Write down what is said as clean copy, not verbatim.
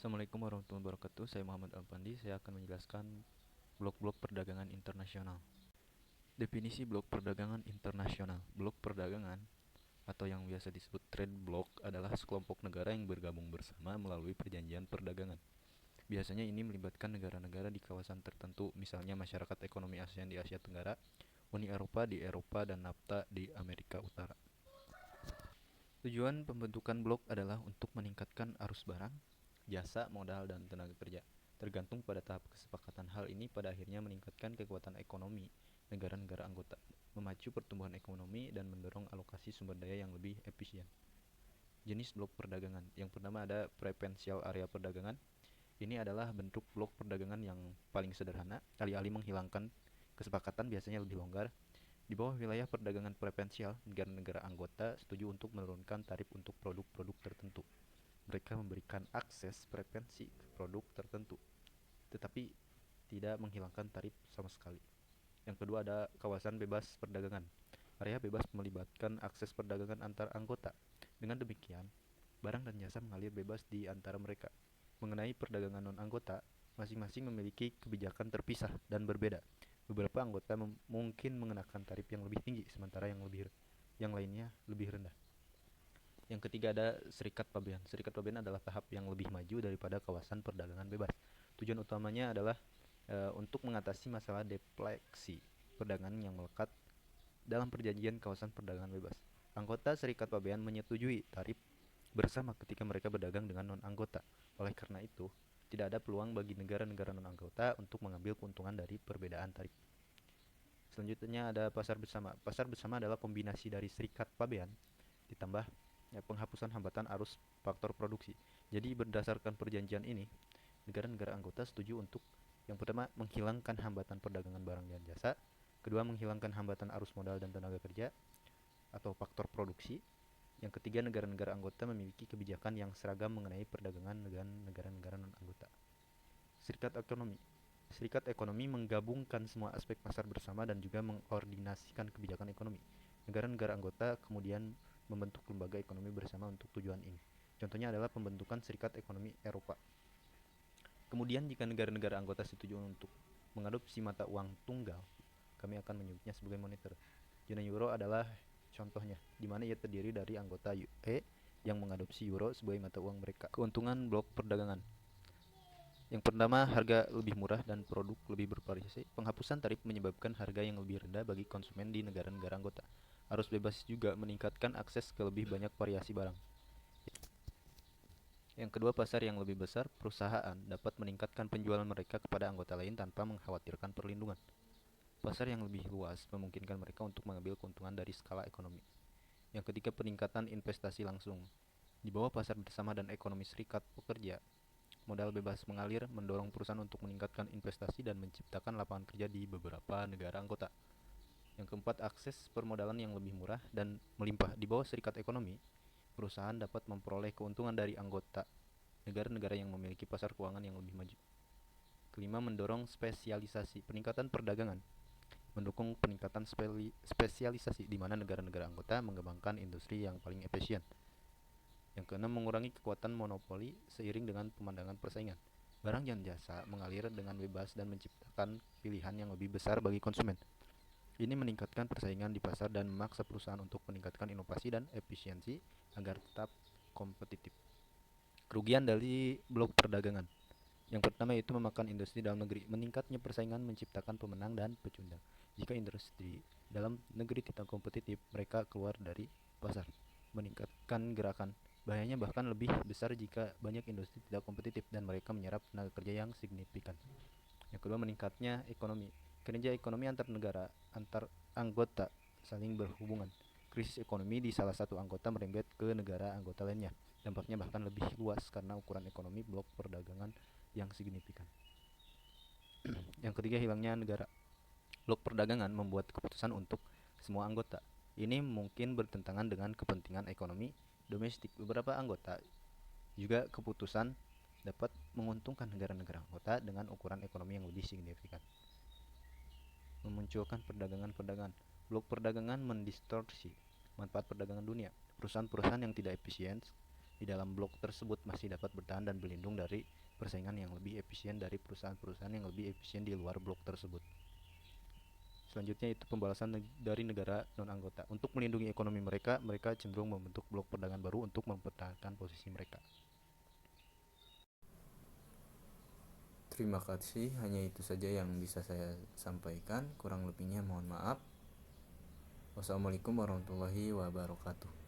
Assalamualaikum warahmatullahi wabarakatuh. Saya Muhammad Alpandi. Saya akan menjelaskan blok-blok perdagangan internasional. Definisi blok perdagangan internasional. Blok perdagangan atau yang biasa disebut trade block adalah sekelompok negara yang bergabung bersama melalui perjanjian perdagangan. Biasanya ini melibatkan negara-negara di kawasan tertentu, misalnya Masyarakat Ekonomi ASEAN di Asia Tenggara, Uni Eropa di Eropa, dan NAFTA di Amerika Utara. Tujuan pembentukan blok adalah untuk meningkatkan arus barang, jasa, modal, dan tenaga kerja. Tergantung pada tahap kesepakatan. Hal ini pada akhirnya meningkatkan kekuatan ekonomi negara-negara anggota, memacu pertumbuhan ekonomi, dan mendorong alokasi sumber daya yang lebih efisien. Jenis blok perdagangan. Yang pertama ada preferential area perdagangan. Ini adalah bentuk blok perdagangan yang paling sederhana, alih-alih menghilangkan kesepakatan biasanya lebih longgar. Di bawah wilayah perdagangan preferensial, negara-negara anggota setuju untuk menurunkan tarif untuk produk-produk tertentu. Mereka memberikan akses preferensi ke produk tertentu, tetapi tidak menghilangkan tarif sama sekali. Yang kedua ada kawasan bebas perdagangan. Area bebas melibatkan akses perdagangan antar anggota. Dengan demikian, barang dan jasa mengalir bebas di antara mereka. Mengenai perdagangan non-anggota, masing-masing memiliki kebijakan terpisah dan berbeda. Beberapa anggota mungkin mengenakan tarif yang lebih tinggi, sementara yang lainnya lebih rendah. Yang ketiga ada serikat pabean. Serikat pabean adalah tahap yang lebih maju daripada kawasan perdagangan bebas. Tujuan utamanya adalah untuk mengatasi masalah defleksi perdagangan yang melekat dalam perjanjian kawasan perdagangan bebas. Anggota serikat pabean menyetujui tarif bersama ketika mereka berdagang dengan non-anggota. Oleh karena itu, tidak ada peluang bagi negara-negara non-anggota untuk mengambil keuntungan dari perbedaan tarif. Selanjutnya ada pasar bersama. Pasar bersama adalah kombinasi dari serikat pabean ditambah penghapusan hambatan arus faktor produksi. Jadi berdasarkan perjanjian ini, negara-negara anggota setuju untuk yang pertama menghilangkan hambatan perdagangan barang dan jasa, kedua menghilangkan hambatan arus modal dan tenaga kerja atau faktor produksi. Yang ketiga, negara-negara anggota memiliki kebijakan yang seragam mengenai perdagangan dengan negara-negara non-anggota. Serikat ekonomi. Serikat ekonomi menggabungkan semua aspek pasar bersama dan juga mengkoordinasikan kebijakan ekonomi. Negara-negara anggota kemudian membentuk lembaga ekonomi bersama untuk tujuan ini. Contohnya adalah pembentukan Serikat Ekonomi Eropa. Kemudian jika negara-negara anggota setuju untuk mengadopsi mata uang tunggal, kami akan menyebutnya sebagai moneter. Zona euro adalah contohnya, di mana ia terdiri dari anggota UE yang mengadopsi euro sebagai mata uang mereka. Keuntungan blok perdagangan. Yang pertama, harga lebih murah dan produk lebih bervariasi. Penghapusan tarif menyebabkan harga yang lebih rendah bagi konsumen di negara-negara anggota. Arus bebas juga meningkatkan akses ke lebih banyak variasi barang. Yang kedua, pasar yang lebih besar. Perusahaan dapat meningkatkan penjualan mereka kepada anggota lain tanpa mengkhawatirkan perlindungan. Pasar yang lebih luas memungkinkan mereka untuk mengambil keuntungan dari skala ekonomi. Yang ketiga, peningkatan investasi langsung. Di bawah pasar bersama dan ekonomi serikat pekerja, modal bebas mengalir mendorong perusahaan untuk meningkatkan investasi dan menciptakan lapangan kerja di beberapa negara anggota. Yang keempat, akses permodalan yang lebih murah dan melimpah. Di bawah serikat ekonomi, perusahaan dapat memperoleh keuntungan dari anggota negara-negara yang memiliki pasar keuangan yang lebih maju. Kelima, mendorong spesialisasi. Peningkatan perdagangan mendukung peningkatan spesialisasi di mana negara-negara anggota mengembangkan industri yang paling efisien. Yang keenam, mengurangi kekuatan monopoli seiring dengan pemandangan persaingan. Barang dan jasa mengalir dengan bebas dan menciptakan pilihan yang lebih besar bagi konsumen. Ini meningkatkan persaingan di pasar dan memaksa perusahaan untuk meningkatkan inovasi dan efisiensi agar tetap kompetitif. Kerugian dari blok perdagangan. Yang pertama yaitu memakan industri dalam negeri. Meningkatnya persaingan menciptakan pemenang dan pecundang. Jika industri dalam negeri tidak kompetitif, mereka keluar dari pasar. Meningkatkan gerakan. Bahayanya bahkan lebih besar jika banyak industri tidak kompetitif dan mereka menyerap tenaga kerja yang signifikan. Yang kedua, meningkatnya ekonomi. Kinerja ekonomi antar negara, antar anggota saling berhubungan. Krisis ekonomi di salah satu anggota merembet ke negara anggota lainnya. Dampaknya bahkan lebih luas karena ukuran ekonomi blok perdagangan yang signifikan. Yang ketiga, hilangnya negara. Blok perdagangan membuat keputusan untuk semua anggota. Ini mungkin bertentangan dengan kepentingan ekonomi domestik. Beberapa anggota juga keputusan dapat menguntungkan negara-negara anggota dengan ukuran ekonomi yang lebih signifikan. Memunculkan perdagangan-perdagangan. Blok perdagangan mendistorsi manfaat perdagangan dunia. Perusahaan-perusahaan yang tidak di dalam blok tersebut masih dapat bertahan dan berlindung dari persaingan yang lebih efisien dari perusahaan-perusahaan yang lebih efisien di luar blok tersebut. Selanjutnya itu pembalasan dari negara non-anggota. Untuk melindungi ekonomi mereka, mereka cenderung membentuk blok perdagangan baru untuk mempertahankan posisi mereka. Terima kasih, hanya itu saja yang bisa saya sampaikan. Kurang lebihnya mohon maaf. Wassalamualaikum warahmatullahi wabarakatuh.